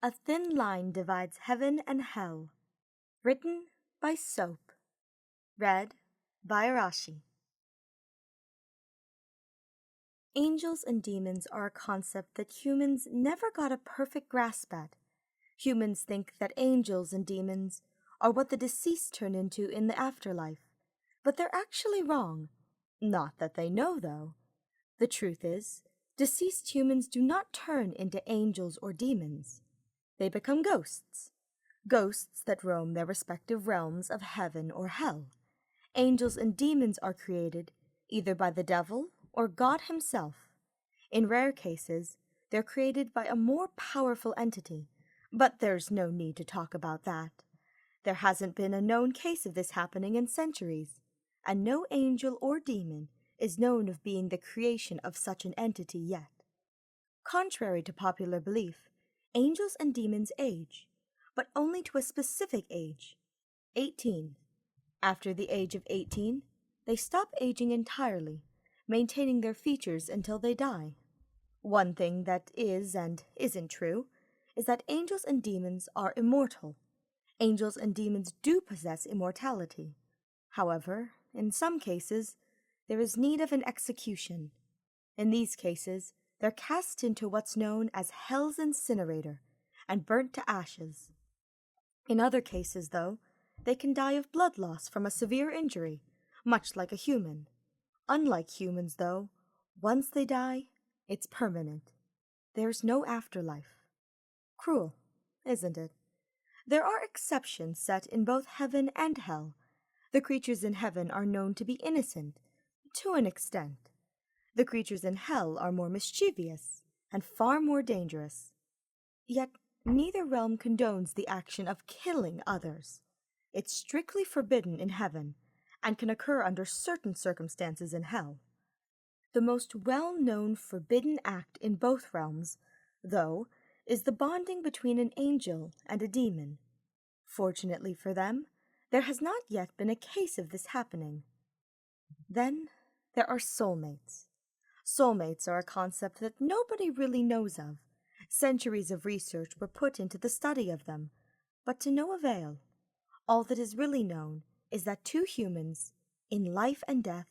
A Thin Line Divides Heaven and Hell. Written by Soap. Read by Arashi. Angels and demons are a concept that humans never got a perfect grasp at. Humans think that angels and demons are what the deceased turn into in the afterlife, but they're actually wrong. Not that they know, though. The truth is, deceased humans do not turn into angels or demons. They become ghosts. Ghosts that roam their respective realms of heaven or hell. Angels and demons are created either by the devil or God himself. In rare cases, they're created by a more powerful entity, but there's no need to talk about that. There hasn't been a known case of this happening in centuries, and no angel or demon is known of being the creation of such an entity yet. Contrary to popular belief, angels and demons age, but only to a specific age, 18. After the age of 18, they stop aging entirely, maintaining their features until they die. One thing that is and isn't true is that angels and demons are immortal. Angels and demons do possess immortality. However, in some cases, there is need of an execution. In these cases, they're cast into what's known as Hell's Incinerator and burnt to ashes. In other cases, though, they can die of blood loss from a severe injury, much like a human. Unlike humans, though, once they die, it's permanent. There's no afterlife. Cruel, isn't it? There are exceptions set in both heaven and hell. The creatures in heaven are known to be innocent, to an extent. The creatures in hell are more mischievous and far more dangerous. Yet neither realm condones the action of killing others. It's strictly forbidden in heaven and can occur under certain circumstances in hell. The most well-known forbidden act in both realms, though, is the bonding between an angel and a demon. Fortunately for them, there has not yet been a case of this happening. Then there are soulmates. Soulmates are a concept that nobody really knows of. Centuries of research were put into the study of them, but to no avail. All that is really known is that two humans, in life and death,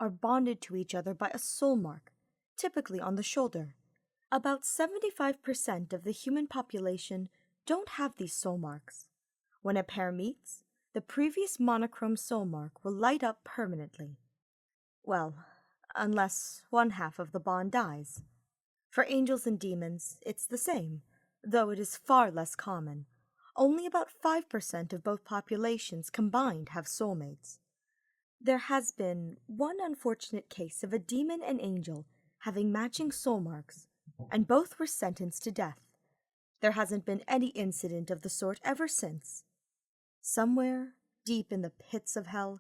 are bonded to each other by a soul mark, typically on the shoulder. About 75% of the human population don't have these soul marks. When a pair meets, the previous monochrome soul mark will light up permanently. Well, unless one half of the bond dies. For angels and demons, it's the same, though it is far less common. Only about 5% of both populations combined have soulmates. There has been one unfortunate case of a demon and angel having matching soul marks, and both were sentenced to death. There hasn't been any incident of the sort ever since. Somewhere, deep in the pits of hell,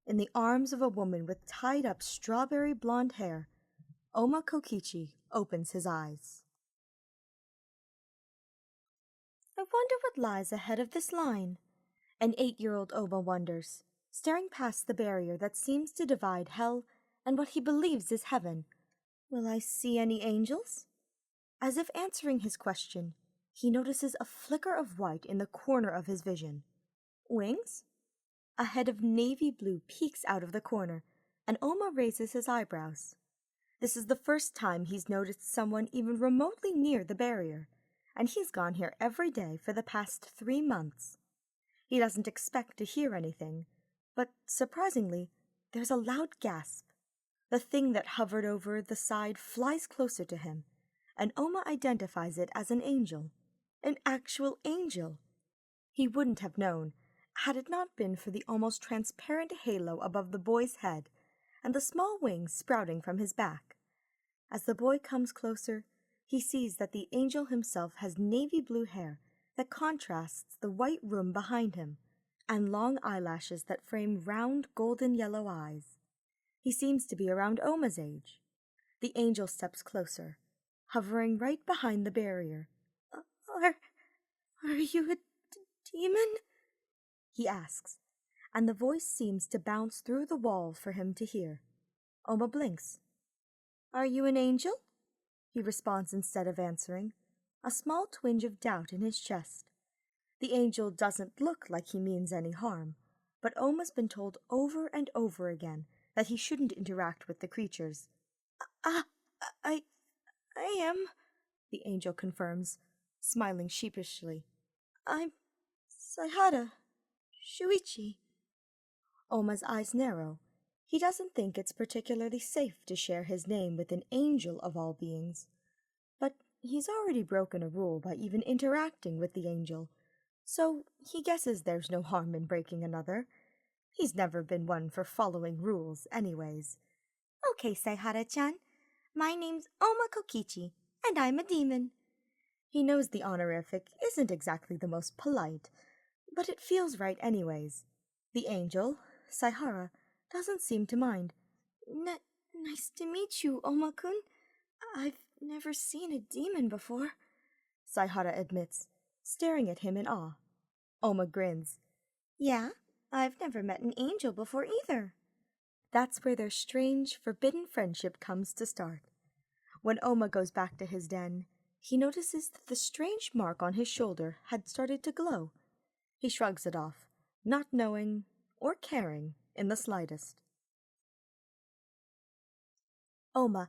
in the arms of a woman with tied-up strawberry blonde hair, Ouma Kokichi opens his eyes. I wonder what lies ahead of this line, an 8-year-old Ouma wonders, staring past the barrier that seems to divide hell and what he believes is heaven. Will I see any angels? As if answering his question, he notices a flicker of white in the corner of his vision. Wings? A head of navy blue peeks out of the corner, and Ouma raises his eyebrows. This is the first time he's noticed someone even remotely near the barrier, and he's gone here every day for the past 3 months. He doesn't expect to hear anything, but surprisingly, there's a loud gasp. The thing that hovered over the side flies closer to him, and Ouma identifies it as an angel. An actual angel! He wouldn't have known, had it not been for the almost transparent halo above the boy's head and the small wings sprouting from his back. As the boy comes closer, he sees that the angel himself has navy blue hair that contrasts the white room behind him, and long eyelashes that frame round golden yellow eyes. He seems to be around Ouma's age. The angel steps closer, hovering right behind the barrier. Are you a demon? He asks, and the voice seems to bounce through the wall for him to hear. Ouma blinks. Are you an angel? He responds instead of answering. a small twinge of doubt in his chest. The angel doesn't look like he means any harm, but Ouma's been told over and over again that he shouldn't interact with the creatures. Ah, I am, the angel confirms, smiling sheepishly. I'm Saihara Shuichi. Ouma's eyes narrow. He doesn't think it's particularly safe to share his name with an angel of all beings. But he's already broken a rule by even interacting with the angel, so he guesses there's no harm in breaking another. He's never been one for following rules anyways. Okay, Saihara-chan. My name's Ouma Kokichi, and I'm a demon. He knows the honorific isn't exactly the most polite, but it feels right anyways. The angel, Saihara, doesn't seem to mind. Nice to meet you, Ouma-kun. I've never seen a demon before, Saihara admits, staring at him in awe. Ouma grins. Yeah, I've never met an angel before either. That's where their strange, forbidden friendship comes to start. When Ouma goes back to his den, he notices that the strange mark on his shoulder had started to glow. He shrugs it off, not knowing or caring in the slightest. Ouma,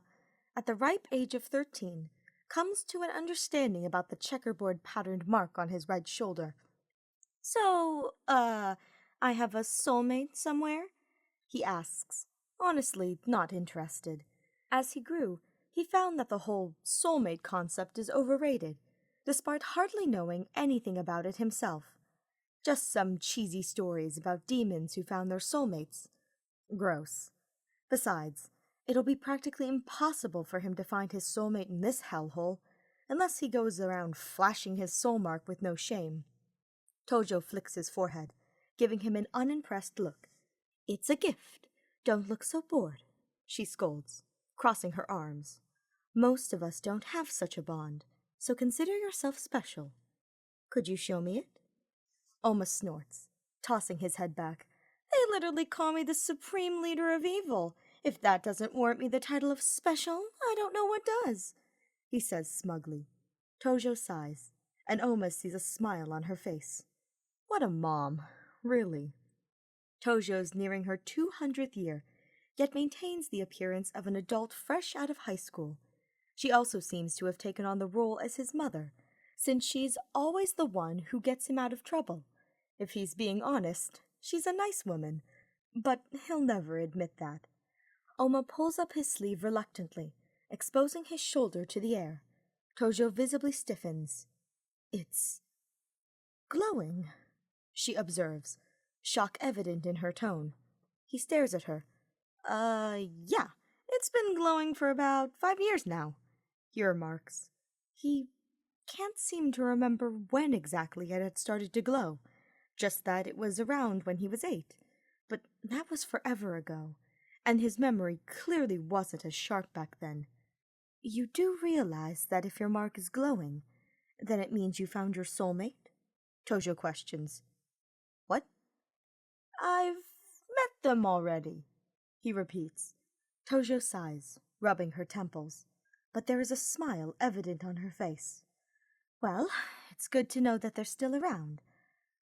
at the ripe age of 13, comes to an understanding about the checkerboard-patterned mark on his right shoulder. So, I have a soulmate somewhere? He asks, honestly not interested. As he grew, he found that the whole soulmate concept is overrated, despite hardly knowing anything about it himself. Just some cheesy stories about demons who found their soulmates. Gross. Besides, it'll be practically impossible for him to find his soulmate in this hellhole, unless he goes around flashing his soul mark with no shame. Tojo flicks his forehead, giving him an unimpressed look. It's a gift. Don't look so bored, she scolds, crossing her arms. Most of us don't have such a bond, so consider yourself special. Could you show me it? Ouma snorts, tossing his head back. They literally call me the supreme leader of evil. If that doesn't warrant me the title of special, I don't know what does, he says smugly. Tojo sighs, and Ouma sees a smile on her face. What a mom, really. Tojo's nearing her 200th year, yet maintains the appearance of an adult fresh out of high school. She also seems to have taken on the role as his mother, since she's always the one who gets him out of trouble. If he's being honest, she's a nice woman, but he'll never admit that. Ouma pulls up his sleeve reluctantly, exposing his shoulder to the air. Tojo visibly stiffens. It's glowing, she observes, shock evident in her tone. He stares at her. Yeah, it's been glowing for about 5 years now, he remarks. He can't seem to remember when exactly it had started to glow, just that it was around when he was 8. But that was forever ago, and his memory clearly wasn't as sharp back then. You do realize that if your mark is glowing, then it means you found your soulmate? Tojo questions. What? I've met them already, he repeats. Tojo sighs, rubbing her temples, but there is a smile evident on her face. Well, it's good to know that they're still around.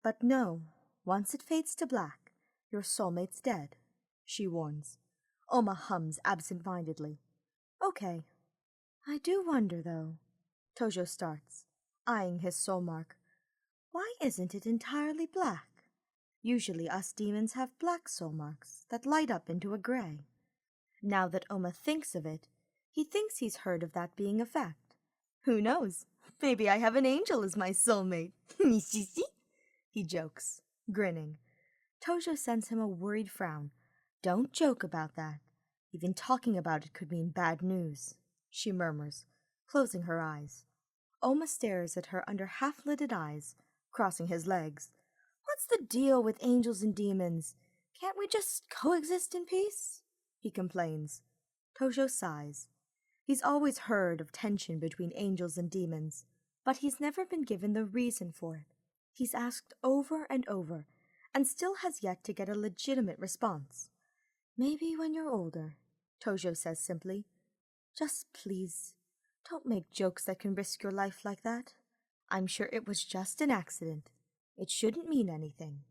But no, once it fades to black, your soulmate's dead, she warns. Ouma hums absent-mindedly. Okay. I do wonder, though. Tojo starts, eyeing his soul mark. Why isn't it entirely black? Usually us demons have black soul marks that light up into a gray. Now that Ouma thinks of it, he thinks he's heard of that being a fact. Who knows? Maybe I have an angel as my soulmate. He jokes, grinning. Tojo sends him a worried frown. Don't joke about that. Even talking about it could mean bad news, she murmurs, closing her eyes. Ouma stares at her under half-lidded eyes, crossing his legs. What's the deal with angels and demons? Can't we just coexist in peace? He complains. Tojo sighs. He's always heard of tension between angels and demons, but he's never been given the reason for it. He's asked over and over, and still has yet to get a legitimate response. Maybe when you're older, Tojo says simply. Just please, Don't make jokes that can risk your life like that. I'm sure it was just an accident. It shouldn't mean anything.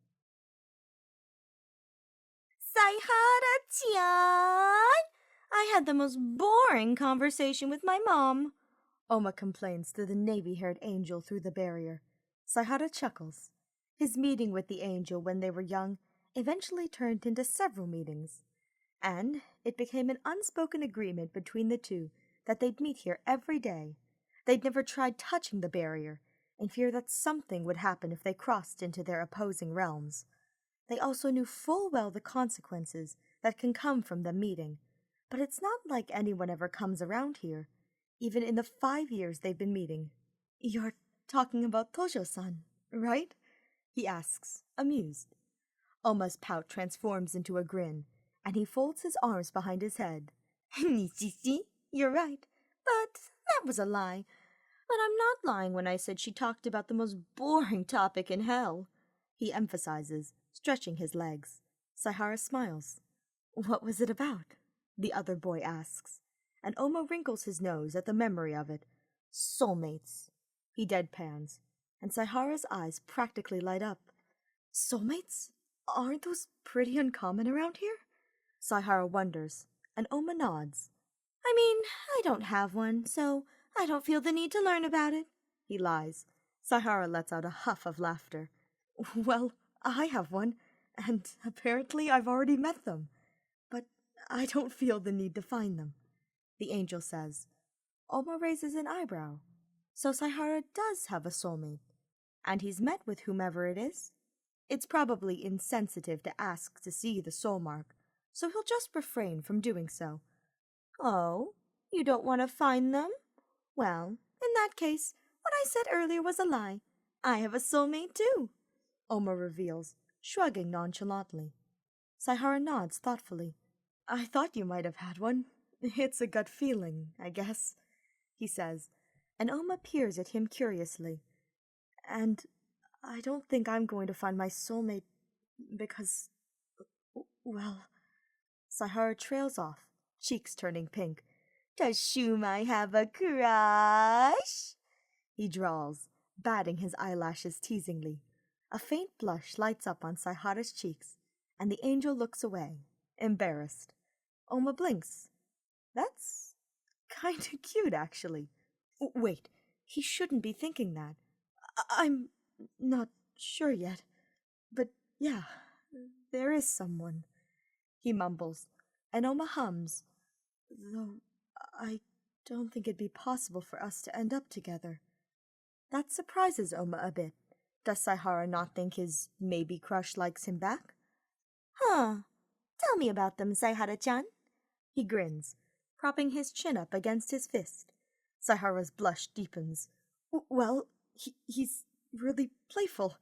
Saihara-chan! I had the most boring conversation with my mom. Ouma complains to the navy-haired angel through the barrier. Saihara chuckles. His meeting with the angel when they were young eventually turned into several meetings, and it became an unspoken agreement between the two that they'd meet here every day. They'd never tried touching the barrier, in fear that something would happen if they crossed into their opposing realms. They also knew full well the consequences that can come from them meeting, but it's not like anyone ever comes around here, even in the 5 years they've been meeting. You're talking about Tojo-san, right? He asks, amused. Ouma's pout transforms into a grin, and he folds his arms behind his head. Nishishi, you're right, but that was a lie. But I'm not lying when I said she talked about the most boring topic in hell. He emphasizes, stretching his legs. Saihara smiles. What was it about? The other boy asks, and Ouma wrinkles his nose at the memory of it. Soulmates. He deadpans, and Saihara's eyes practically light up. Soulmates? Aren't those pretty uncommon around here? Saihara wonders, and Ouma nods. I mean, I don't have one, so I don't feel the need to learn about it. He lies. Saihara lets out a huff of laughter. Well, I have one, and apparently I've already met them. But I don't feel the need to find them, the angel says. Ouma raises an eyebrow. So Saihara does have a soulmate, and he's met with whomever it is. It's probably insensitive to ask to see the soul mark, so he'll just refrain from doing so. Oh, you don't want to find them? Well, in that case, what I said earlier was a lie. I have a soulmate too, Ouma reveals, shrugging nonchalantly. Saihara nods thoughtfully. I thought you might have had one. It's a gut feeling, I guess, he says, and Ouma peers at him curiously. And I don't think I'm going to find my soulmate because, well... Saihara trails off, cheeks turning pink. Does Shumai have a crush? He drawls, batting his eyelashes teasingly. A faint blush lights up on Saihara's cheeks, and the angel looks away, embarrassed. Ouma blinks. That's kinda cute, actually. Wait, he shouldn't be thinking that. I'm not sure yet. But yeah, there is someone, he mumbles, and Ouma hums. Though I don't think it'd be possible for us to end up together. That surprises Ouma a bit. Does Saihara not think his maybe crush likes him back? Huh. Tell me about them, Saihara-chan. He grins, propping his chin up against his fist. Saihara's blush deepens. Well, he's really playful,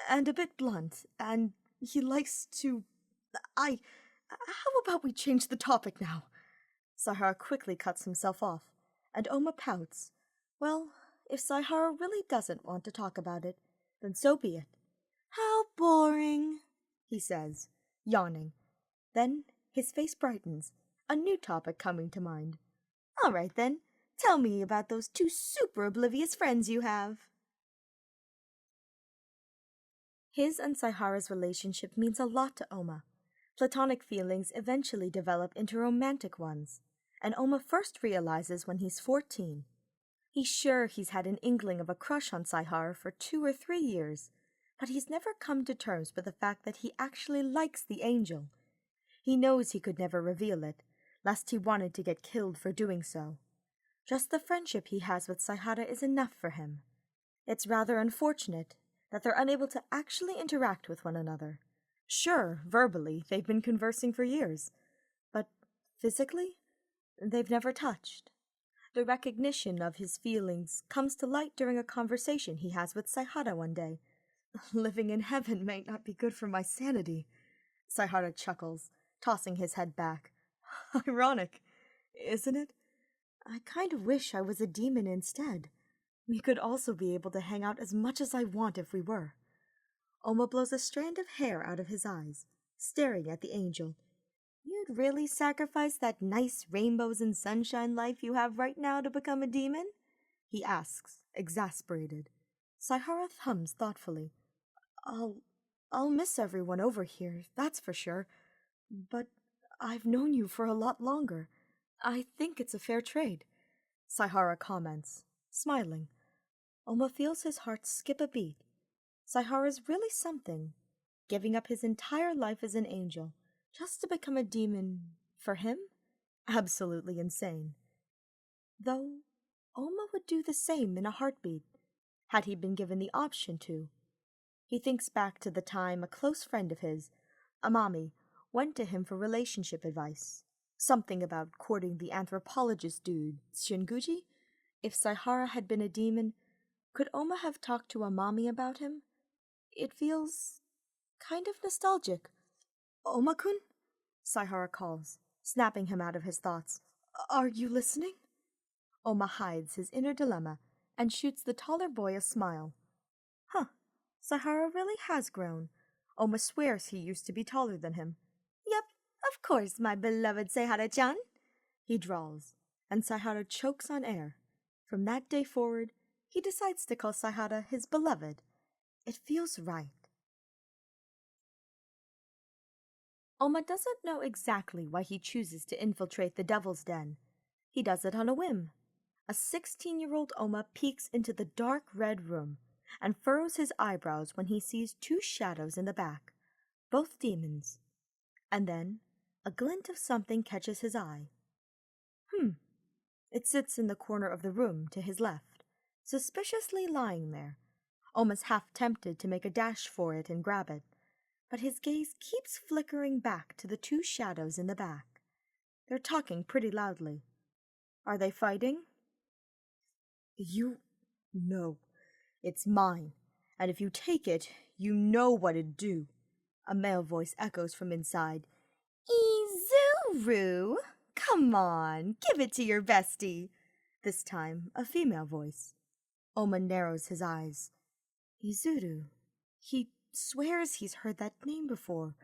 and a bit blunt, and he likes to... How about we change the topic now? Saihara quickly cuts himself off, and Ouma pouts. Well, if Saihara really doesn't want to talk about it, then so be it. How boring, he says, yawning. Then his face brightens, a new topic coming to mind. All right then, tell me about those two super oblivious friends you have. His and Saihara's relationship means a lot to Ouma. Platonic feelings eventually develop into romantic ones, and Ouma first realizes when he's 14. He's sure he's had an inkling of a crush on Saihara for 2 or 3 years, but he's never come to terms with the fact that he actually likes the angel. He knows he could never reveal it, lest he wanted to get killed for doing so. Just the friendship he has with Saihara is enough for him. It's rather unfortunate that they're unable to actually interact with one another. Sure, verbally, they've been conversing for years, but physically, they've never touched. The recognition of his feelings comes to light during a conversation he has with Saihara one day. Living in heaven may not be good for my sanity. Saihara chuckles, tossing his head back. Ironic, isn't it? I kind of wish I was a demon instead. We could also be able to hang out as much as I want if we were. Ouma blows a strand of hair out of his eyes, staring at the angel. You'd really sacrifice that nice rainbows and sunshine life you have right now to become a demon? He asks, exasperated. Saihara hums thoughtfully. I'll miss everyone over here, that's for sure. But I've known you for a lot longer. I think it's a fair trade, Saihara comments, smiling. Ouma feels his heart skip a beat. Saihara's really something, giving up his entire life as an angel just to become a demon for him? Absolutely insane. Though Ouma would do the same in a heartbeat, had he been given the option to. He thinks back to the time a close friend of his, Amami, went to him for relationship advice. Something about courting the anthropologist dude, Shinguji. If Saihara had been a demon, could Ouma have talked to Amami about him? It feels kind of nostalgic. Ouma-kun? Saihara calls, snapping him out of his thoughts. Are you listening? Ouma hides his inner dilemma and shoots the taller boy a smile. Huh, Saihara really has grown. Ouma swears he used to be taller than him. Yep, of course, my beloved Saihara-chan, he drawls, and Saihara chokes on air. From that day forward, he decides to call Saihara his beloved. It feels right. Ouma doesn't know exactly why he chooses to infiltrate the Devil's Den. He does it on a whim. A 16-year-old Ouma peeks into the dark red room and furrows his eyebrows when he sees two shadows in the back, both demons. And then a glint of something catches his eye. It sits in the corner of the room to his left, suspiciously lying there. Ouma's half tempted to make a dash for it and grab it, but his gaze keeps flickering back to the two shadows in the back. They're talking pretty loudly. Are they fighting? No, it's mine, and if you take it, you know what it'd do. A male voice echoes from inside. Izuru! Come on, give it to your bestie. This time, a female voice. Ouma narrows his eyes. Izuru. He swears he's heard that name before.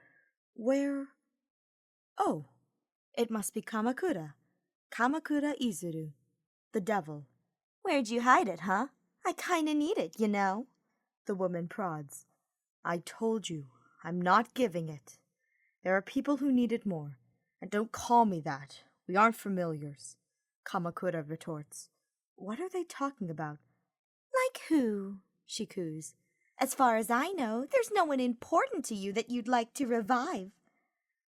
Where? Oh, it must be Kamakura. Kamakura Izuru. The devil. Where'd you hide it, huh? I kinda need it, you know. The woman prods. I told you, I'm not giving it. There are people who need it more. And don't call me that. We aren't familiars. Kamakura retorts. What are they talking about? Like who? She coos. As far as I know, there's no one important to you that you'd like to revive.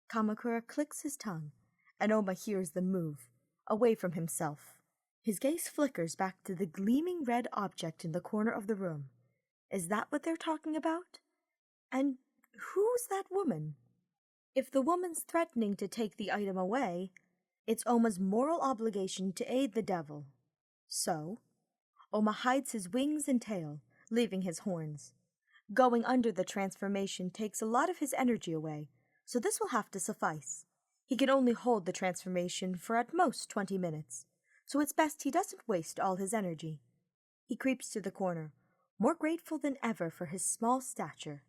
Kamakura clicks his tongue, and Ouma hears them move, away from himself. His gaze flickers back to the gleaming red object in the corner of the room. Is that what they're talking about? And who's that woman? If the woman's threatening to take the item away, it's Ouma's moral obligation to aid the devil. So, Ouma hides his wings and tail, leaving his horns. Going under the transformation takes a lot of his energy away, so this will have to suffice. He can only hold the transformation for at most 20 minutes, so it's best he doesn't waste all his energy. He creeps to the corner, more grateful than ever for his small stature.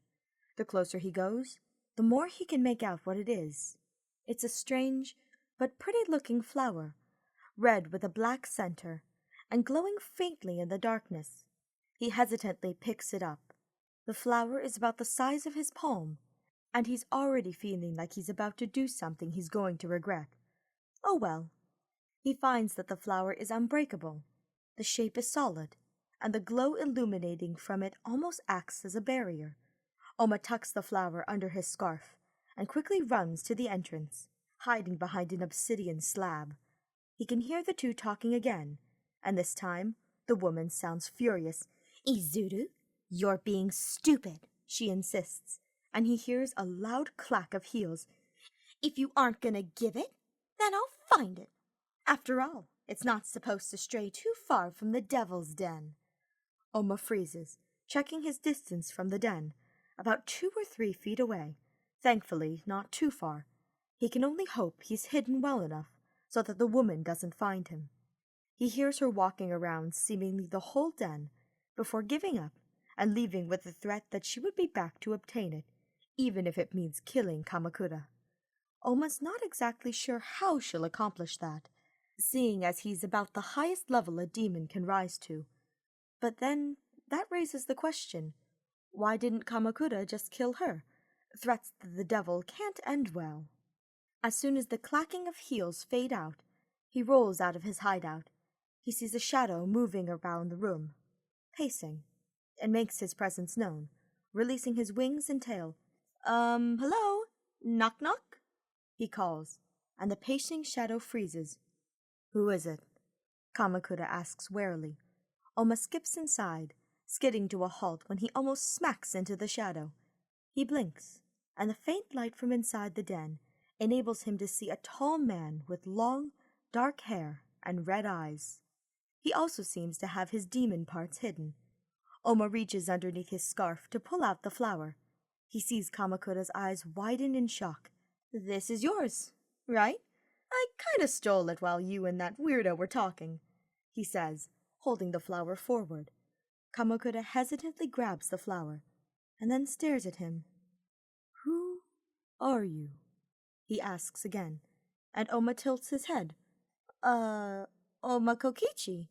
The closer he goes, the more he can make out what it is. It's a strange but pretty-looking flower, red with a black center, and glowing faintly in the darkness. He hesitantly picks it up. The flower is about the size of his palm, and he's already feeling like he's about to do something he's going to regret. Oh well. He finds that the flower is unbreakable. The shape is solid, and the glow illuminating from it almost acts as a barrier. Ouma tucks the flower under his scarf and quickly runs to the entrance, hiding behind an obsidian slab. He can hear the two talking again, and this time the woman sounds furious. Izuru, you're being stupid, she insists, and he hears a loud clack of heels. If you aren't gonna give it, then I'll find it. After all, it's not supposed to stray too far from the devil's den. Ouma freezes, checking his distance from the den, about 2 or 3 feet away. Thankfully, not too far. He can only hope he's hidden well enough so that the woman doesn't find him. He hears her walking around seemingly the whole den before giving up and leaving with the threat that she would be back to obtain it, even if it means killing Kamakura. Oma's not exactly sure how she'll accomplish that, seeing as he's about the highest level a demon can rise to. But then, that raises the question, why didn't Kamakura just kill her? Threats to the devil can't end well. As soon as the clacking of heels fade out, he rolls out of his hideout. He sees a shadow moving around the room, pacing, and makes his presence known, releasing his wings and tail. Hello? Knock knock? He calls, and the pacing shadow freezes. Who is it? Kamakura asks warily. Ouma skips inside, skidding to a halt when he almost smacks into the shadow. He blinks, and the faint light from inside the den enables him to see a tall man with long, dark hair and red eyes. He also seems to have his demon parts hidden. Ouma reaches underneath his scarf to pull out the flower. He sees Kamakura's eyes widen in shock. This is yours, right? I kinda stole it while you and that weirdo were talking, he says, holding the flower forward. Kamakura hesitantly grabs the flower, and then stares at him. Who are you? He asks again, and Ouma tilts his head. Ouma Kokichi,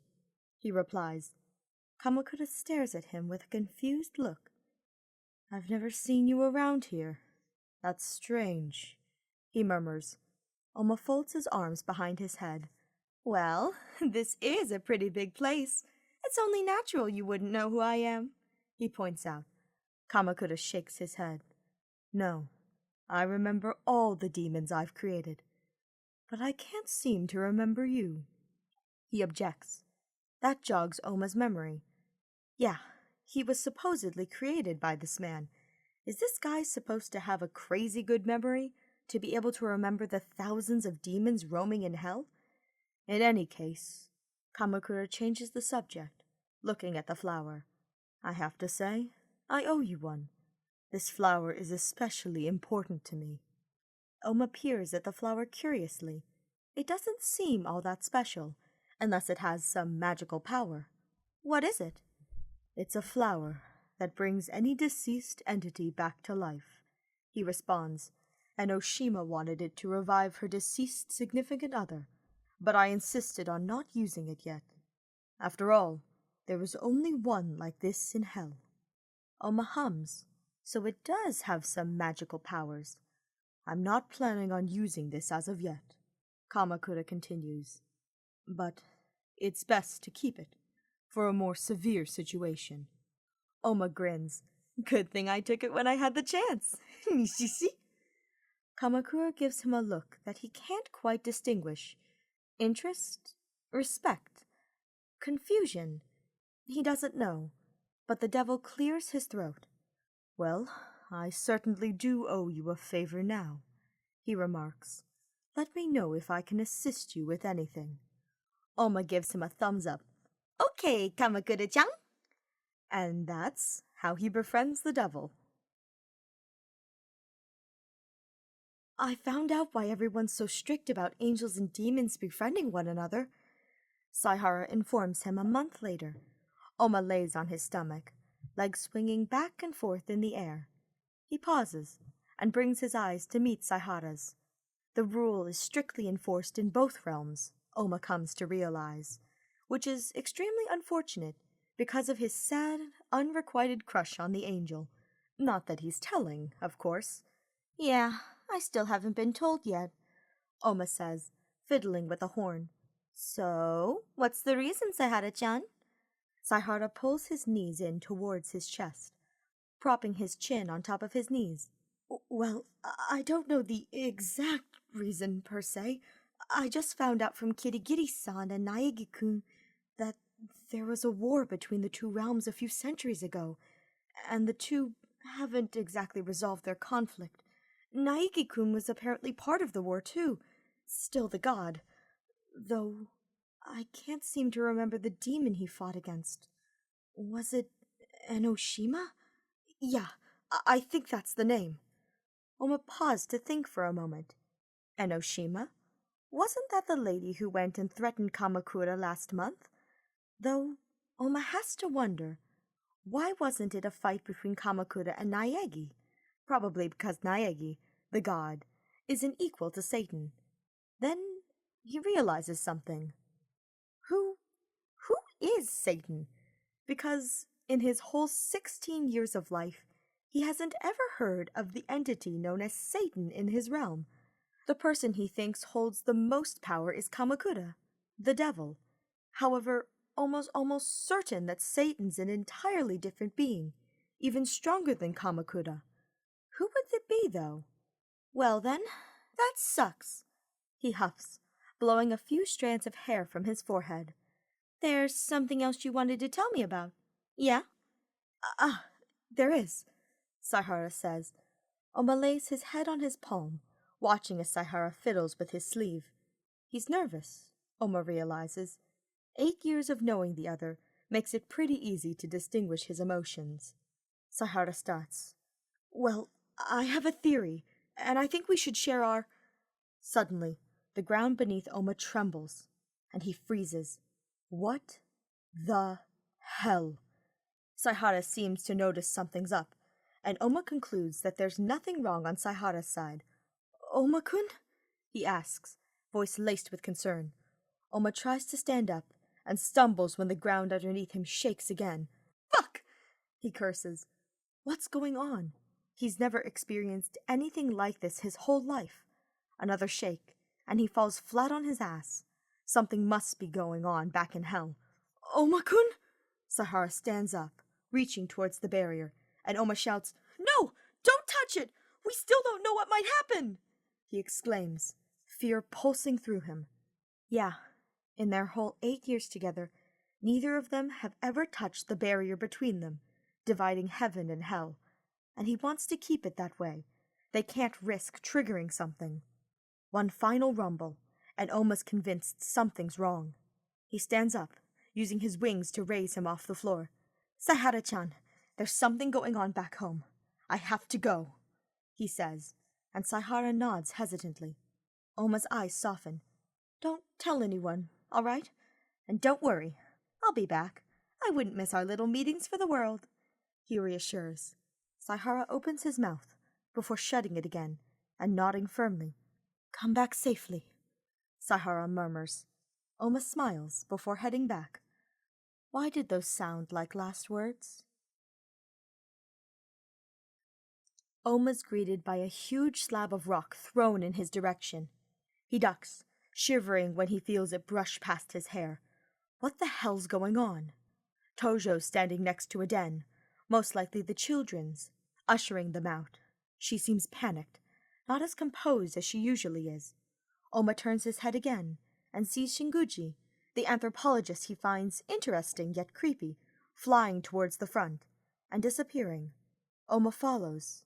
he replies. Kamakura stares at him with a confused look. I've never seen you around here. That's strange, he murmurs. Ouma folds his arms behind his head. Well, this is a pretty big place. It's only natural you wouldn't know who I am, he points out. Kamakura shakes his head. No, I remember all the demons I've created, but I can't seem to remember you. He objects. That jogs Ouma's memory. Yeah, he was supposedly created by this man. Is this guy supposed to have a crazy good memory, to be able to remember the thousands of demons roaming in hell? In any case, Kamakura changes the subject, looking at the flower. I have to say, I owe you one. This flower is especially important to me. Ouma peers at the flower curiously. It doesn't seem all that special, unless it has some magical power. What is it? It's a flower that brings any deceased entity back to life, he responds. Enoshima wanted it to revive her deceased significant other, but I insisted on not using it yet. After all, there was only one like this in hell. Ouma hums, so it does have some magical powers. I'm not planning on using this as of yet, Kamakura continues. But it's best to keep it, for a more severe situation. Ouma grins. Good thing I took it when I had the chance. Nishisi? Kamakura gives him a look that he can't quite distinguish. Interest? Respect? Confusion? He doesn't know, but the devil clears his throat. Well, I certainly do owe you a favor now, he remarks. Let me know if I can assist you with anything. Ouma gives him a thumbs up. Okay, Kamakura-chan. And that's how he befriends the devil. I found out why everyone's so strict about angels and demons befriending one another, Saihara informs him a month later. Ouma lays on his stomach, legs swinging back and forth in the air. He pauses and brings his eyes to meet Saihara's. The rule is strictly enforced in both realms, Ouma comes to realize, which is extremely unfortunate because of his sad, unrequited crush on the angel. Not that he's telling, of course. Yeah, I still haven't been told yet, Ouma says, fiddling with a horn. So, what's the reason, Saihara-chan? Saihara pulls his knees in towards his chest, propping his chin on top of his knees. Well, I don't know the exact reason per se. I just found out from Kirigiri-san and Naegi-kun that there was a war between the two realms a few centuries ago, and the two haven't exactly resolved their conflict. Naegi-kun was apparently part of the war too, still the god, though I can't seem to remember the demon he fought against. Was it Enoshima? Yeah, I think that's the name. Ouma paused to think for a moment. Enoshima? Wasn't that the lady who went and threatened Kamakura last month? Though, Ouma has to wonder, why wasn't it a fight between Kamakura and Naegi? Probably because Naegi, the god, isn't equal to Satan. Then he realizes something. Who is Satan? Because in his whole 16 years of life, he hasn't ever heard of the entity known as Satan in his realm. The person he thinks holds the most power is Kamakura, the devil. However, almost certain that Satan's an entirely different being, even stronger than Kamakura. Who would it be, though? Well then, that sucks, he huffs, blowing a few strands of hair from his forehead. There's something else you wanted to tell me about, yeah? There is, Saihara says. Ouma lays his head on his palm, watching as Saihara fiddles with his sleeve. He's nervous, Ouma realizes. 8 years of knowing the other makes it pretty easy to distinguish his emotions. Saihara starts. Well, I have a theory, and I think we should share our... Suddenly, the ground beneath Ouma trembles, and he freezes. What the hell? Saihara seems to notice something's up, and Ouma concludes that there's nothing wrong on Saihara's side. Ouma-kun? He asks, voice laced with concern. Ouma tries to stand up, and stumbles when the ground underneath him shakes again. Fuck! He curses. What's going on? He's never experienced anything like this his whole life. Another shake, and he falls flat on his ass. Something must be going on back in hell. Ouma-kun? Saihara stands up, reaching towards the barrier, and Ouma shouts, No! Don't touch it! We still don't know what might happen! He exclaims, fear pulsing through him. Yeah, in their whole 8 years together, neither of them have ever touched the barrier between them, dividing heaven and hell, and he wants to keep it that way. They can't risk triggering something. One final rumble, and Ouma's convinced something's wrong. He stands up, using his wings to raise him off the floor. Saihara-chan, there's something going on back home. I have to go, he says, and Saihara nods hesitantly. Ouma's eyes soften. Don't tell anyone, all right? And don't worry, I'll be back. I wouldn't miss our little meetings for the world, he reassures. Saihara opens his mouth, before shutting it again, and nodding firmly. Come back safely, Saihara murmurs. Ouma smiles before heading back. Why did those sound like last words? Ouma's greeted by a huge slab of rock thrown in his direction. He ducks, shivering when he feels it brush past his hair. What the hell's going on? Tojo's standing next to a den, most likely the children's, ushering them out. She seems panicked, not as composed as she usually is. Ouma turns his head again and sees Shinguji, the anthropologist he finds interesting yet creepy, flying towards the front and disappearing. Ouma follows.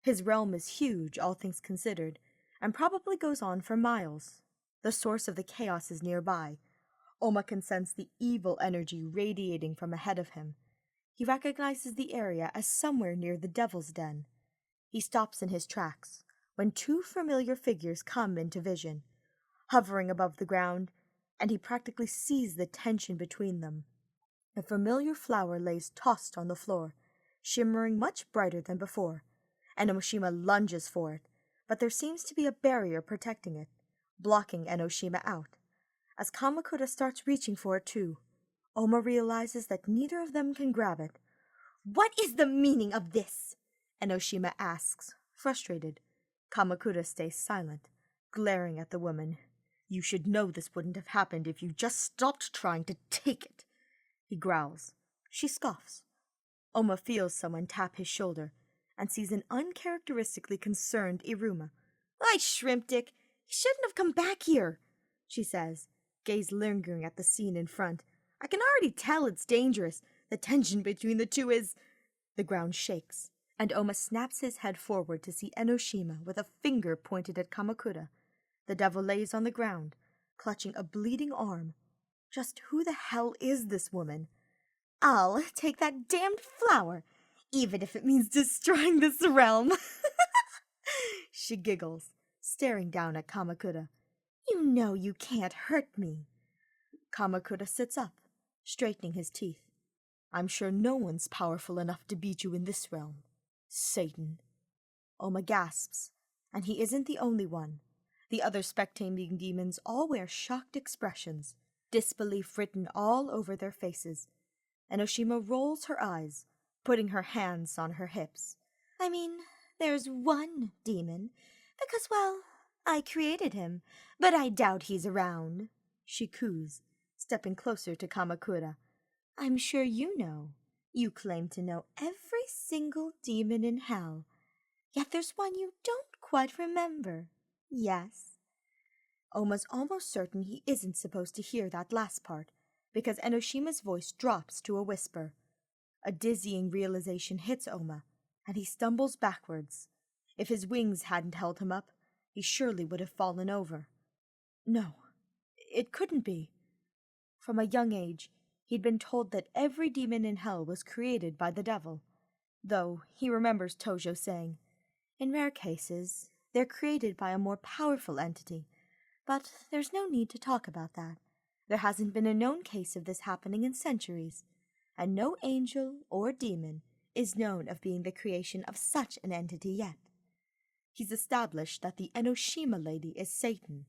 His realm is huge, all things considered, and probably goes on for miles. The source of the chaos is nearby. Ouma can sense the evil energy radiating from ahead of him. He recognizes the area as somewhere near the Devil's Den. He stops in his tracks when two familiar figures come into vision, hovering above the ground, and he practically sees the tension between them. A familiar flower lays tossed on the floor, shimmering much brighter than before. Enoshima lunges for it, but there seems to be a barrier protecting it, blocking Enoshima out. As Kamakura starts reaching for it too, Ouma realizes that neither of them can grab it. What is the meaning of this? Enoshima asks, frustrated. Kamakura stays silent, glaring at the woman. You should know this wouldn't have happened if you just stopped trying to take it, he growls. She scoffs. Ouma feels someone tap his shoulder and sees an uncharacteristically concerned Iruma. "Why, shrimp dick, he shouldn't have come back here," she says, gaze lingering at the scene in front. "I can already tell it's dangerous. The tension between the two is—" The ground shakes, and Ouma snaps his head forward to see Enoshima with a finger pointed at Kamakura. The devil lays on the ground, clutching a bleeding arm. Just who the hell is this woman? "I'll take that damned flower, even if it means destroying this realm." She giggles, staring down at Kamakura. "You know you can't hurt me." Kamakura sits up, straightening his teeth. "I'm sure no one's powerful enough to beat you in this realm. Satan." Ouma gasps, And he isn't the only one. The other spectating demons all wear shocked expressions, disbelief written all over their faces. Enoshima rolls her eyes, putting her hands on her hips. I mean, there's one demon, because, well, I created him, but I doubt he's around, she coos, stepping closer to Kamakura. I'm sure you know. You claim to know every single demon in hell, yet there's one you don't quite remember. Yes? Ouma's almost certain he isn't supposed to hear that last part, because Enoshima's voice drops to a whisper. A dizzying realization hits Ouma, and he stumbles backwards. If his wings hadn't held him up, he surely would have fallen over. No, it couldn't be. From a young age, he'd been told that every demon in hell was created by the devil, though he remembers Tojo saying, in rare cases, they're created by a more powerful entity, but there's no need to talk about that. There hasn't been a known case of this happening in centuries, and no angel or demon is known of being the creation of such an entity yet. He's established that the Enoshima lady is Satan,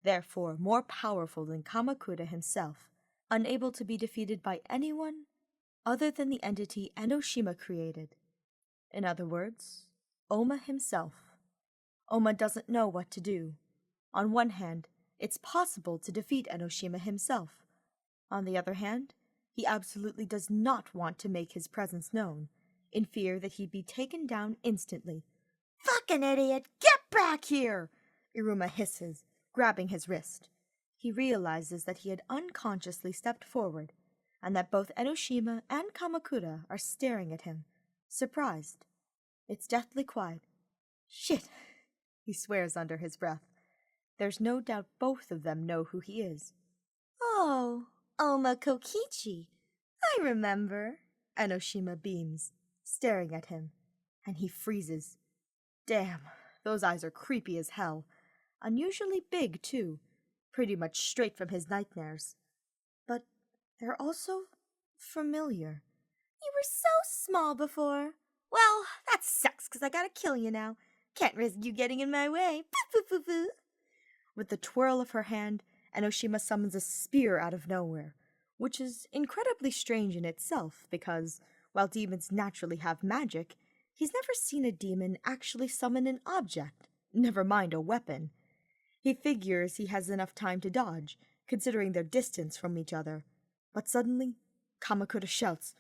therefore more powerful than Kamakura himself, unable to be defeated by anyone other than the entity Enoshima created. In other words, Ouma himself. Ouma doesn't know what to do. On one hand, it's possible to defeat Enoshima himself. On the other hand, he absolutely does not want to make his presence known, in fear that he'd be taken down instantly. Fucking idiot! Get back here! Iruma hisses, grabbing his wrist. He realizes that he had unconsciously stepped forward, and that both Enoshima and Kamakura are staring at him, surprised. It's deathly quiet. Shit, he swears under his breath. There's no doubt both of them know who he is. Oh, Ouma Kokichi. I remember. Enoshima beams, staring at him, and he freezes. Damn, those eyes are creepy as hell. Unusually big, too. Pretty much straight from his nightmares. But they're also familiar. You were so small before. Well, that sucks, 'cause I gotta kill you now. Can't risk you getting in my way. Poo-poo-poo-poo. With the twirl of her hand, Enoshima summons a spear out of nowhere, which is incredibly strange in itself because, while demons naturally have magic, he's never seen a demon actually summon an object, never mind a weapon. He figures he has enough time to dodge, considering their distance from each other. But suddenly, Kamakura shouts,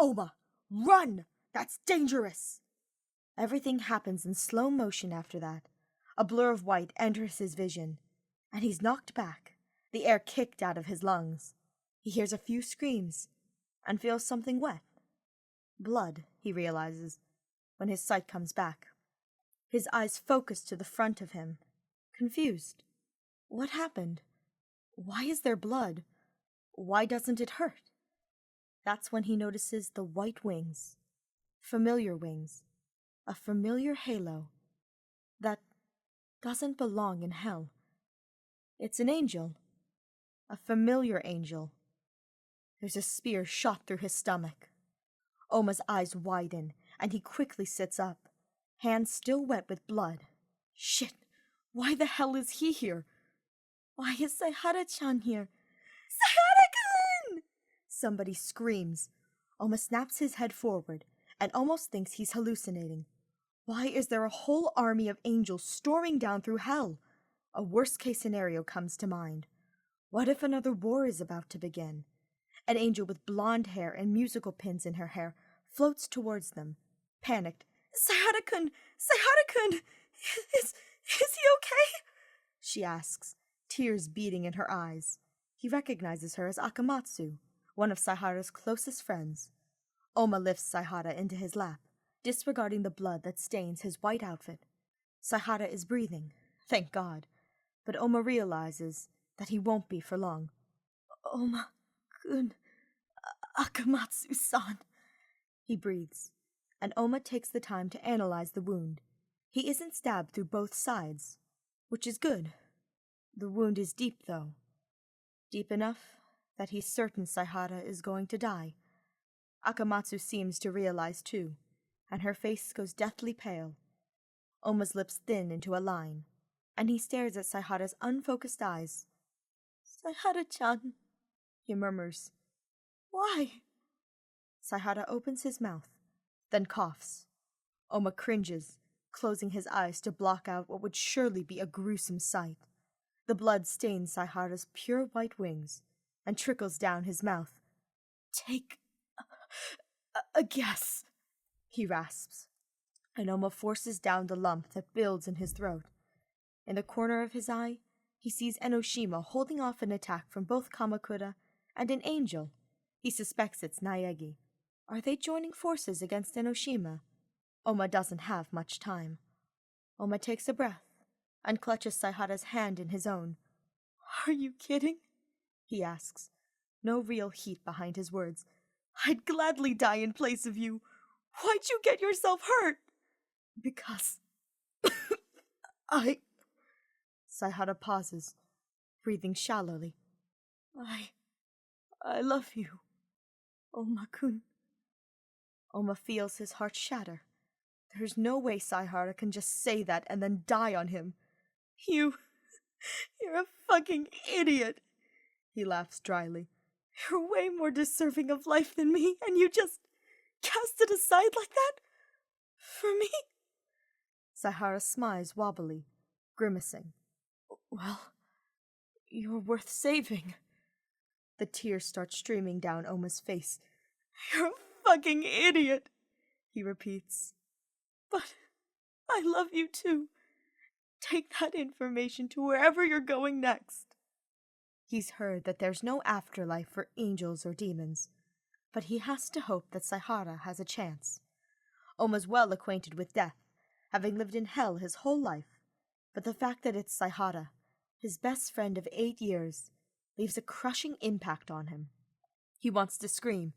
Ouma, run! That's dangerous! Everything happens in slow motion after that. A blur of white enters his vision, and he's knocked back, the air kicked out of his lungs. He hears a few screams, and feels something wet. Blood, he realizes, when his sight comes back. His eyes focus to the front of him, confused. What happened? Why is there blood? Why doesn't it hurt? That's when he notices the white wings. Familiar wings. A familiar halo. That doesn't belong in hell. It's an angel. A familiar angel. There's a spear shot through his stomach. Ouma's eyes widen, and he quickly sits up, hands still wet with blood. Shit! Why the hell is he here? Why is Saihara-chan here? Saihara-kun! Somebody screams. Ouma snaps his head forward, and almost thinks he's hallucinating. Why is there a whole army of angels storming down through hell? A worst-case scenario comes to mind. What if another war is about to begin? An angel with blonde hair and musical pins in her hair floats towards them, panicked. Saihara-kun! Saihara-kun! Is he okay? She asks, tears beating in her eyes. He recognizes her as Akamatsu, one of Saihara's closest friends. Ouma lifts Saihara into his lap, disregarding the blood that stains his white outfit. Saihara is breathing, thank God, but Ouma realizes that he won't be for long. Ouma-kun, Akamatsu-san, he breathes, and Ouma takes the time to analyze the wound. He isn't stabbed through both sides, which is good. The wound is deep, though. Deep enough that he's certain Saihara is going to die. Akamatsu seems to realize, too, and her face goes deathly pale. Oma's lips thin into a line, and he stares at Saihara's unfocused eyes. "Saihara-chan," he murmurs. "Why?" Saihara opens his mouth, then coughs. Ouma cringes, closing his eyes to block out what would surely be a gruesome sight. The blood stains Saihara's pure white wings and trickles down his mouth. "Take a guess," he rasps, and Ouma forces down the lump that builds in his throat. In the corner of his eye, he sees Enoshima holding off an attack from both Kamakura and an angel. He suspects it's Naegi. Are they joining forces against Enoshima? Ouma doesn't have much time. Ouma takes a breath and clutches Saihara's hand in his own. "Are you kidding?" he asks, no real heat behind his words. "I'd gladly die in place of you. Why'd you get yourself hurt?" "Because I..." Saihara pauses, breathing shallowly. I love you, Ouma-kun." Ouma feels his heart shatter. There's no way Saihara can just say that and then die on him. You're a fucking idiot," he laughs dryly. "You're way more deserving of life than me, and you just cast it aside like that? For me?" Saihara smiles wobbly, grimacing. "Well, you're worth saving." The tears start streaming down Ouma's face. "You're a fucking idiot," he repeats. "But I love you too. Take that information to wherever you're going next." He's heard that there's no afterlife for angels or demons, but he has to hope that Saihara has a chance. Ouma's well acquainted with death, having lived in hell his whole life, but the fact that it's Saihara, his best friend of 8 years, leaves a crushing impact on him. He wants to scream,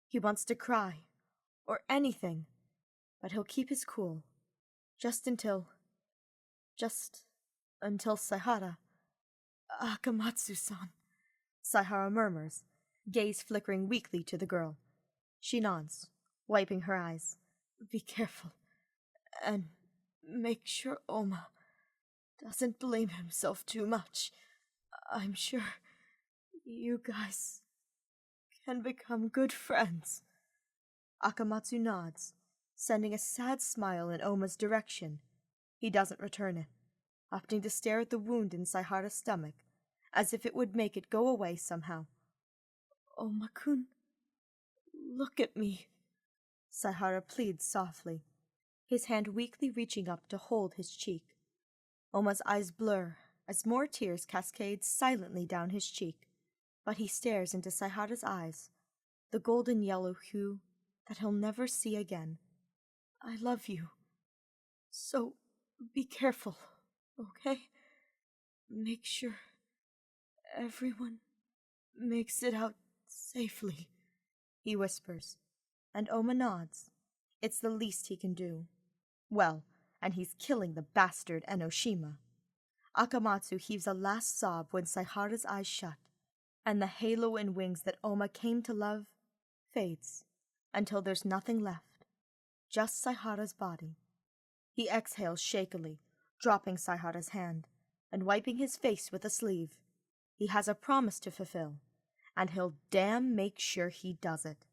he wants to cry, or anything, but he'll keep his cool, just until Saihara... "Akamatsu-san," Saihara murmurs, gaze flickering weakly to the girl. She nods, wiping her eyes. "Be careful, and make sure Ouma doesn't blame himself too much. I'm sure you guys can become good friends." Akamatsu nods, sending a sad smile in Ouma's direction. He doesn't return it, opting to stare at the wound in Saihara's stomach, as if it would make it go away somehow. "Ouma-kun, look at me," Saihara pleads softly, his hand weakly reaching up to hold his cheek. Ouma's eyes blur as more tears cascade silently down his cheek, but he stares into Saihara's eyes, the golden yellow hue that he'll never see again. "I love you. So be careful, okay? Make sure everyone makes it out safely," he whispers, and Ouma nods. It's the least he can do. Well, and he's killing the bastard Enoshima. Akamatsu heaves a last sob when Saihara's eyes shut, and the halo and wings that Ouma came to love fades until there's nothing left, just Saihara's body. He exhales shakily, dropping Saihara's hand, and wiping his face with a sleeve. He has a promise to fulfill, and he'll damn make sure he does it,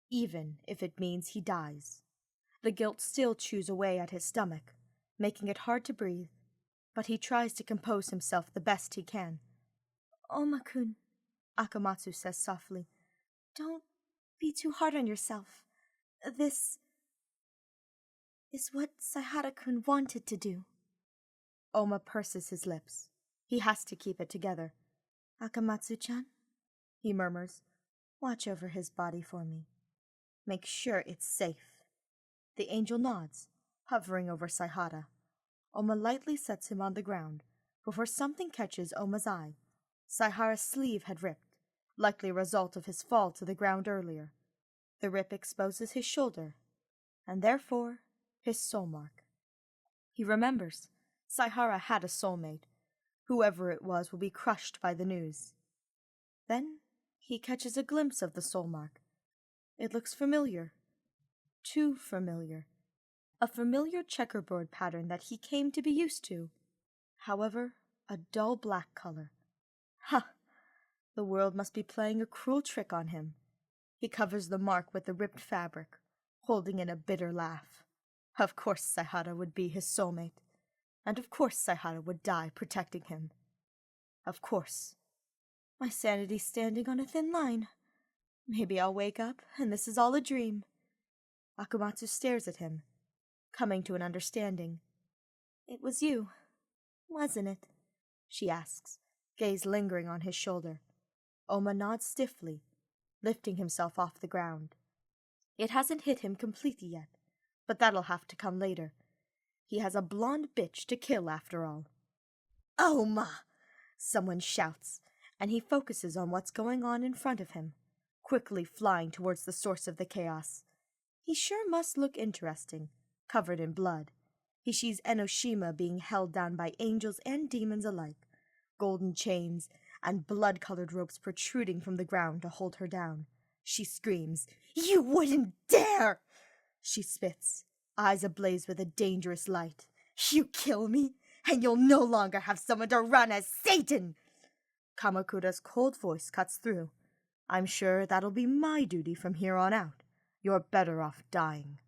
even if it means he dies. The guilt still chews away at his stomach, making it hard to breathe, but he tries to compose himself the best he can. "Ouma-kun," Akamatsu says softly, "don't be too hard on yourself. This is what Saihara-kun wanted to do." Ouma purses his lips. He has to keep it together. "Akamatsu-chan," he murmurs, "watch over his body for me. Make sure it's safe." The angel nods, hovering over Saihara. Ouma lightly sets him on the ground, before something catches Ouma's eye. Saihara's sleeve had ripped, likely a result of his fall to the ground earlier. The rip exposes his shoulder, and therefore his soul mark. He remembers Saihara had a soulmate. Whoever it was will be crushed by the news. Then he catches a glimpse of the soul mark. It looks familiar. Too familiar. a familiar checkerboard pattern that he came to be used to. However, a dull black color. Ha! The world must be playing a cruel trick on him. He covers the mark with the ripped fabric, holding in a bitter laugh. Of course Saihara would be his soulmate, and of course Saihara would die protecting him. Of course. My sanity's standing on a thin line. Maybe I'll wake up and this is all a dream. Akumatsu stares at him, coming to an understanding. It was you, wasn't it? She asks, gaze lingering on his shoulder. Ouma nods stiffly, lifting himself off the ground. It hasn't hit him completely yet, but that'll have to come later. He has a blonde bitch to kill after all. Ouma! Someone shouts, and he focuses on what's going on in front of him, quickly flying towards the source of the chaos. He sure must look interesting, covered in blood. He sees Enoshima being held down by angels and demons alike, golden chains and blood-colored ropes protruding from the ground to hold her down. She screams, "You wouldn't dare!" She spits, eyes ablaze with a dangerous light. "You kill me, and you'll no longer have someone to run as Satan!" Kamakura's cold voice cuts through. "I'm sure that'll be my duty from here on out. You're better off dying."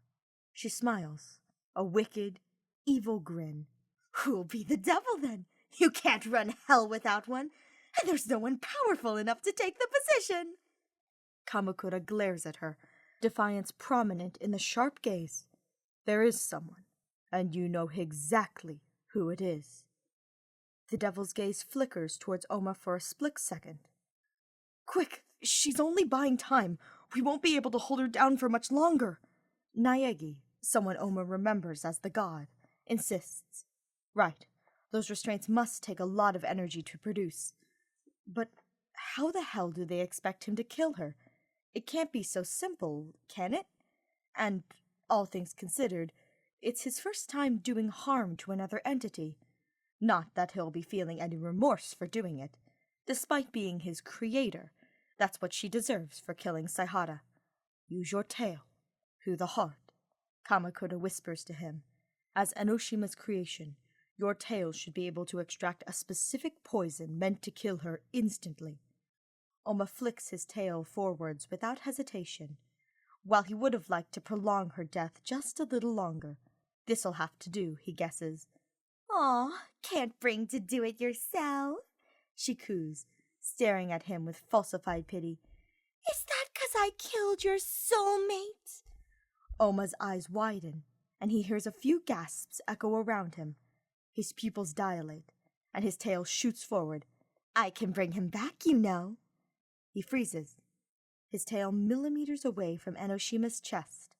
She smiles, a wicked, evil grin. "Who'll be the devil then? You can't run hell without one, and there's no one powerful enough to take the position." Kamakura glares at her, defiance prominent in the sharp gaze. "There is someone, and you know exactly who it is." The devil's gaze flickers towards Ouma for a split second. "Quick, she's only buying time. We won't be able to hold her down for much longer." Naegi, someone Ouma remembers as the god, insists. Right, those restraints must take a lot of energy to produce. But how the hell do they expect him to kill her? It can't be so simple, can it? And, all things considered, it's his first time doing harm to another entity. Not that he'll be feeling any remorse for doing it. Despite being his creator, that's what she deserves for killing Saihara. "Use your tail, through the heart," Kamakura whispers to him. "As Enoshima's creation, your tail should be able to extract a specific poison meant to kill her instantly." Ouma flicks his tail forwards without hesitation. While he would have liked to prolong her death just a little longer, this'll have to do, he guesses. "Aw, can't bring to do it yourself," she coos, staring at him with falsified pity. "Is that 'cause I killed your soulmate?" Ouma's eyes widen, and he hears a few gasps echo around him. His pupils dilate, and his tail shoots forward. "I can bring him back, you know." He freezes, his tail millimeters away from Enoshima's chest.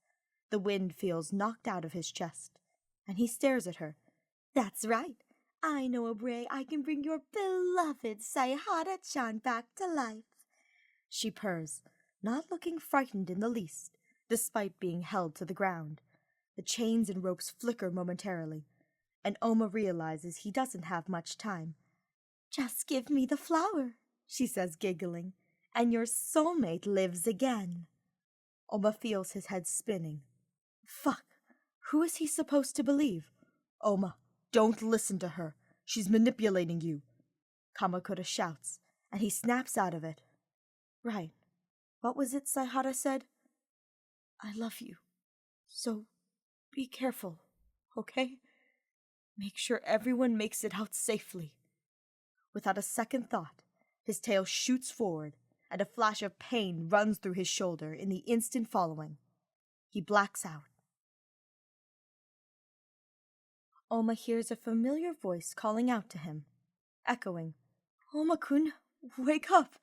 The wind feels knocked out of his chest, and he stares at her. "That's right. I know a way I can bring your beloved Saihara-chan back to life." She purrs, not looking frightened in the least, despite being held to the ground. The chains and ropes flicker momentarily, and Ouma realizes he doesn't have much time. "Just give me the flower," she says, giggling, "and your soulmate lives again." Ouma feels his head spinning. Fuck, who is he supposed to believe? "Ouma, don't listen to her. She's manipulating you," Kamakura shouts, and he snaps out of it. Right. What was it Saihara said? "I love you. So be careful, okay? Make sure everyone makes it out safely." Without a second thought, his tail shoots forward, and a flash of pain runs through his shoulder in the instant following. He blacks out. Ouma hears a familiar voice calling out to him, echoing, "Ouma-kun, wake up!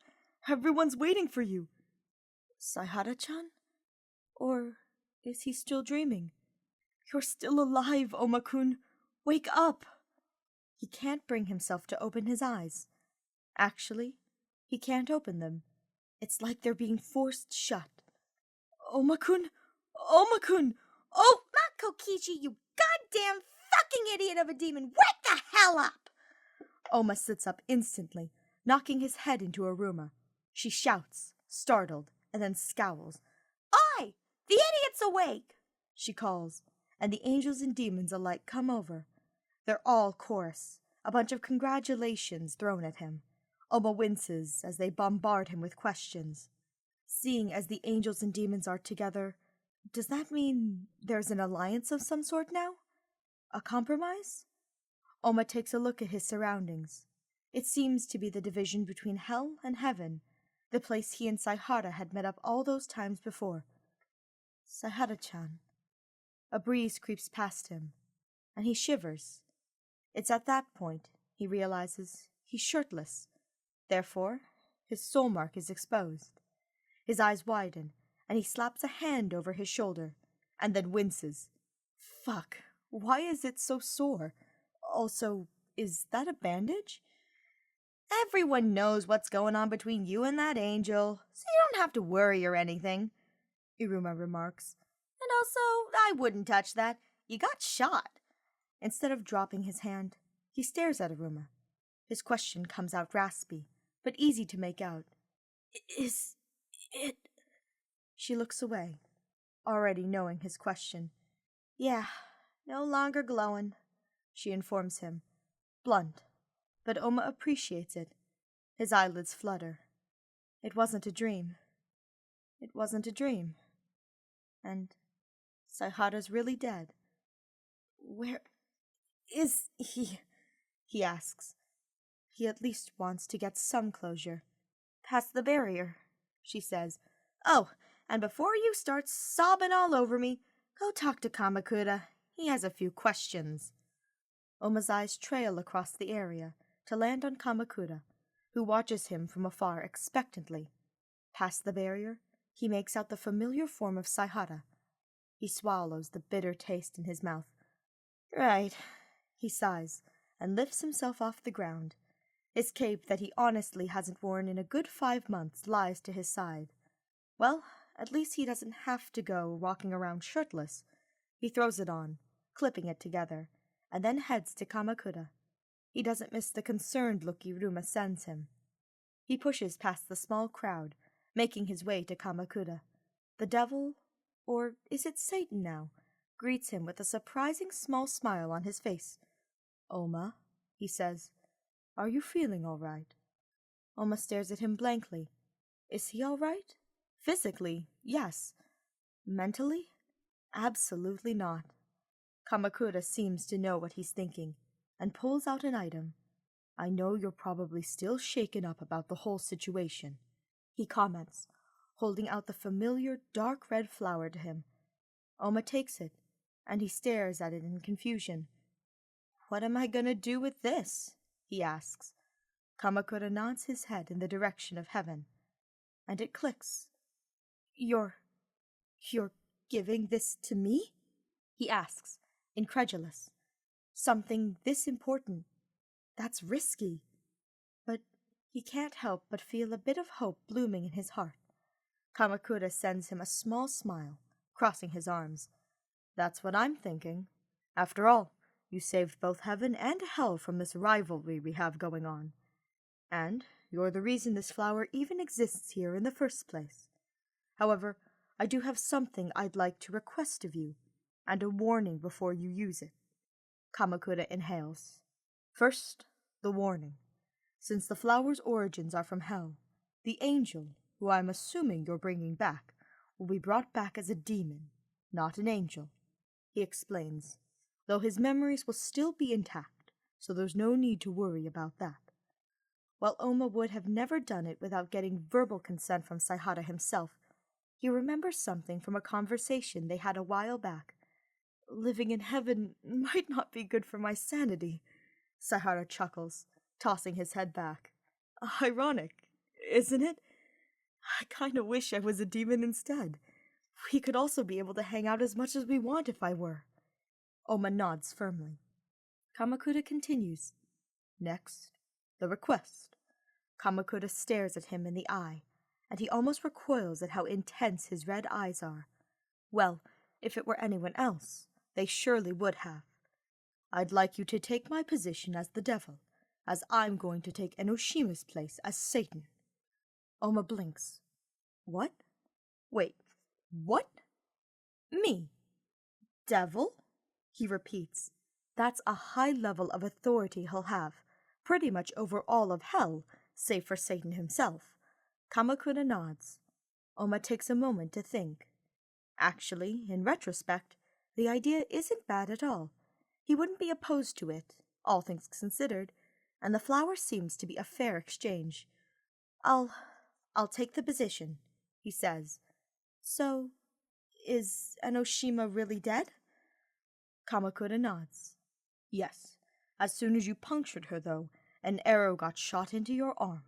Everyone's waiting for you." Saihara-chan? Or is he still dreaming? "You're still alive, Ouma-kun! Wake up!" He can't bring himself to open his eyes. Actually, he can't open them. It's like they're being forced shut. "Ouma-kun! Ouma-kun! Ouma Kokichi, you goddamn fucking idiot of a demon! Wake the hell up!" Ouma sits up instantly, knocking his head into Aruma. She shouts, startled, and then scowls. "Oi! The idiot's awake!" she calls, and the angels and demons alike come over. They're all chorus, a bunch of congratulations thrown at him. Ouma winces as they bombard him with questions. Seeing as the angels and demons are together, does that mean there's an alliance of some sort now? A compromise? Ouma takes a look at his surroundings. It seems to be the division between hell and heaven, the place he and Saihara had met up all those times before. Saihara-chan. A breeze creeps past him, and he shivers. It's at that point he realizes he's shirtless. Therefore, his soul mark is exposed. His eyes widen, and he slaps a hand over his shoulder, and then winces. Fuck, why is it so sore? Also, is that a bandage? Everyone knows what's going on between you and that angel, so you don't have to worry or anything, Iruma remarks. And also, I wouldn't touch that. You got shot. Instead of dropping his hand, he stares at Iruma. His question comes out raspy, but easy to make out. Is it? She looks away, already knowing his question. Yeah, no longer glowing, she informs him. Blunt, but Ouma appreciates it. His eyelids flutter. It wasn't a dream. It wasn't a dream. And Saihara's really dead. Where is he? He asks. He at least wants to get some closure. Past the barrier, she says. Oh, and before you start sobbing all over me, go talk to Kamakura. He has a few questions. Ouma's eyes trail across the area to land on Kamakura, who watches him from afar expectantly. Past the barrier, he makes out the familiar form of Saihara. He swallows the bitter taste in his mouth. Right, he sighs, and lifts himself off the ground. His cape that he honestly hasn't worn in a good 5 months lies to his side. Well, at least he doesn't have to go walking around shirtless. He throws it on, clipping it together, and then heads to Kamakura. He doesn't miss the concerned look Iruma sends him. He pushes past the small crowd, making his way to Kamakura. The devil, or is it Satan now, greets him with a surprising small smile on his face. Ouma, he says, are you feeling all right? Ouma stares at him blankly. Is he all right? Physically, yes. Mentally? Absolutely not. Kamakura seems to know what he's thinking, and pulls out an item. I know you're probably still shaken up about the whole situation, he comments, holding out the familiar dark red flower to him. Ouma takes it, and he stares at it in confusion. What am I gonna do with this? He asks. Kamakura nods his head in the direction of heaven, and it clicks. You're giving this to me? He asks, incredulous. Something this important. That's risky. But he can't help but feel a bit of hope blooming in his heart. Kamakura sends him a small smile, crossing his arms. That's what I'm thinking. After all, you saved both heaven and hell from this rivalry we have going on. And you're the reason this flower even exists here in the first place. However, I do have something I'd like to request of you, and a warning before you use it. Kamakura inhales. First, the warning. Since the flower's origins are from hell, the angel, who I'm assuming you're bringing back, will be brought back as a demon, not an angel. He explains, though his memories will still be intact, so there's no need to worry about that. While Ouma would have never done it without getting verbal consent from Saihara himself, he remembers something from a conversation they had a while back. Living in heaven might not be good for my sanity, Saihara chuckles, tossing his head back. Ironic, isn't it? I kinda wish I was a demon instead. We could also be able to hang out as much as we want if I were. Ouma nods firmly. Kamakura continues. Next, the request. Kamakura stares at him in the eye, and he almost recoils at how intense his red eyes are. Well, if it were anyone else, they surely would have. I'd like you to take my position as the devil, as I'm going to take Enoshima's place as Satan. Ouma blinks. What? Wait, what? Me? Devil? He repeats. That's a high level of authority he'll have, pretty much over all of hell, save for Satan himself. Kamakura nods. Ouma takes a moment to think. Actually, in retrospect, the idea isn't bad at all. He wouldn't be opposed to it, all things considered, and the flower seems to be a fair exchange. I'll take the position, he says. So, is Enoshima really dead? Kamakura nods. Yes. As soon as you punctured her, though, an arrow got shot into your arm.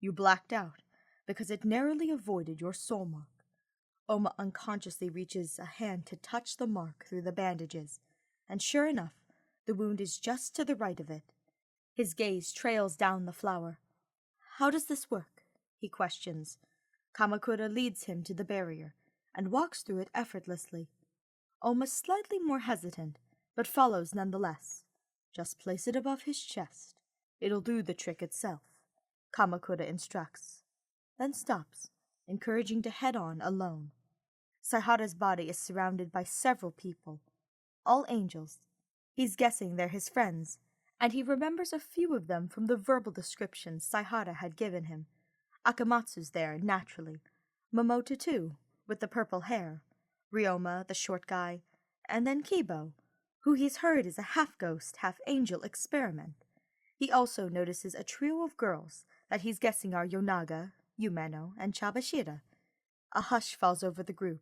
You blacked out, because it narrowly avoided your soul mark. Ouma unconsciously reaches a hand to touch the mark through the bandages, and sure enough, the wound is just to the right of it. His gaze trails down the flower. How does this work? He questions. Kamakura leads him to the barrier, and walks through it effortlessly. Ouma's slightly more hesitant, but follows nonetheless. Just place it above his chest. It'll do the trick itself, Kamakura instructs, then stops, encouraging to head on alone. Saihara's body is surrounded by several people, all angels. He's guessing they're his friends, and he remembers a few of them from the verbal descriptions Saihara had given him. Akamatsu's there, naturally. Momota, too, with the purple hair. Ryoma, the short guy, and then Kibo, who he's heard is a half-ghost, half-angel experiment. He also notices a trio of girls that he's guessing are Yonaga, Yumeno, and Chabashira. A hush falls over the group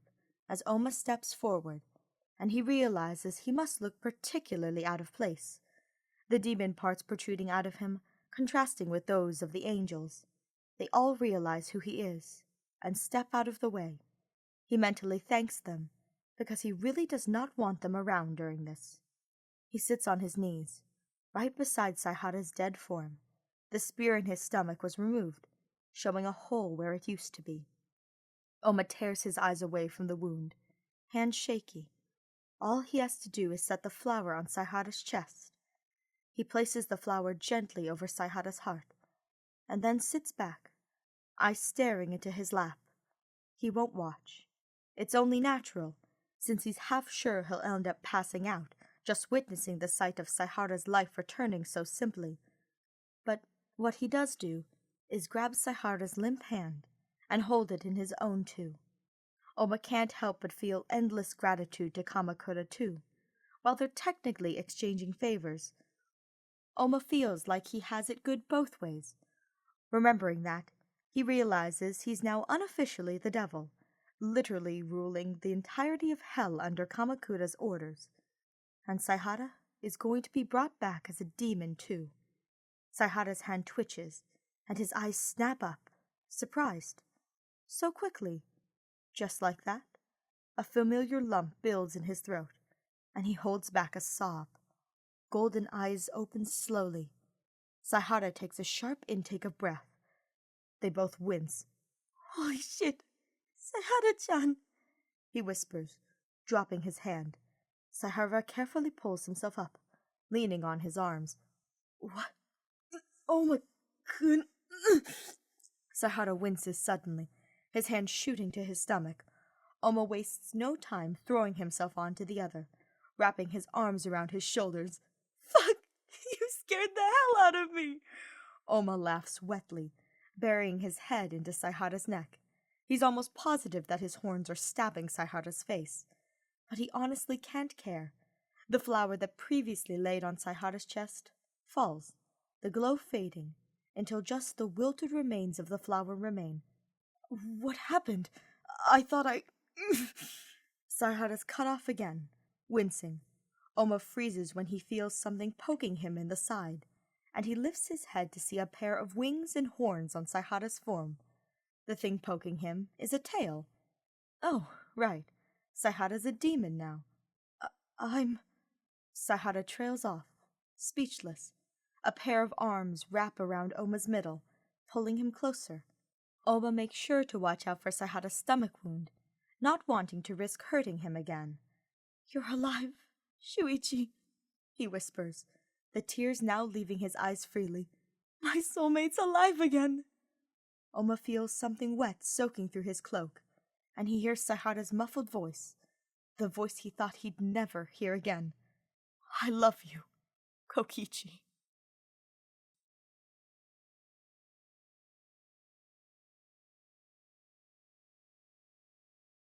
as Ouma steps forward, and he realizes he must look particularly out of place, the demon parts protruding out of him, contrasting with those of the angels. They all realize who he is, and step out of the way. He mentally thanks them, because he really does not want them around during this. He sits on his knees, right beside Saihara's dead form. The spear in his stomach was removed, showing a hole where it used to be. Ouma tears his eyes away from the wound, hands shaky. All he has to do is set the flower on Saihara's chest. He places the flower gently over Saihara's heart, and then sits back, eyes staring into his lap. He won't watch. It's only natural, since he's half sure he'll end up passing out, just witnessing the sight of Saihara's life returning so simply. But what he does do is grab Saihara's limp hand and hold it in his own too. Ouma can't help but feel endless gratitude to Kamakura too. While they're technically exchanging favors, Ouma feels like he has it good both ways. Remembering that, he realizes he's now unofficially the devil, literally ruling the entirety of hell under Kamakura's orders. And Saihara is going to be brought back as a demon too. Saihara's hand twitches, and his eyes snap up, surprised. So quickly. Just like that, a familiar lump builds in his throat, and he holds back a sob. Golden eyes open slowly. Saihara takes a sharp intake of breath. They both wince. Holy shit! Saihara-chan! He whispers, dropping his hand. Saihara carefully pulls himself up, leaning on his arms. What? Oh my god! Saihara winces suddenly, his hand shooting to his stomach. Ouma wastes no time throwing himself onto the other, wrapping his arms around his shoulders. Fuck! You scared the hell out of me! Ouma laughs wetly, burying his head into Saihara's neck. He's almost positive that his horns are stabbing Saihara's face. But he honestly can't care. The flower that previously laid on Saihara's chest falls, the glow fading, until just the wilted remains of the flower remain. What happened? I thought I... Saihara's cut off again, wincing. Ouma freezes when he feels something poking him in the side, and he lifts his head to see a pair of wings and horns on Saihara's form. The thing poking him is a tail. Oh, right. Saihara's a demon now. I'm... Saihara trails off, speechless. A pair of arms wrap around Ouma's middle, pulling him closer. Ouma makes sure to watch out for Saihara's stomach wound, not wanting to risk hurting him again. You're alive, Shuichi, he whispers, the tears now leaving his eyes freely. My soulmate's alive again. Ouma feels something wet soaking through his cloak, and he hears Saihara's muffled voice, the voice he thought he'd never hear again. I love you, Kokichi.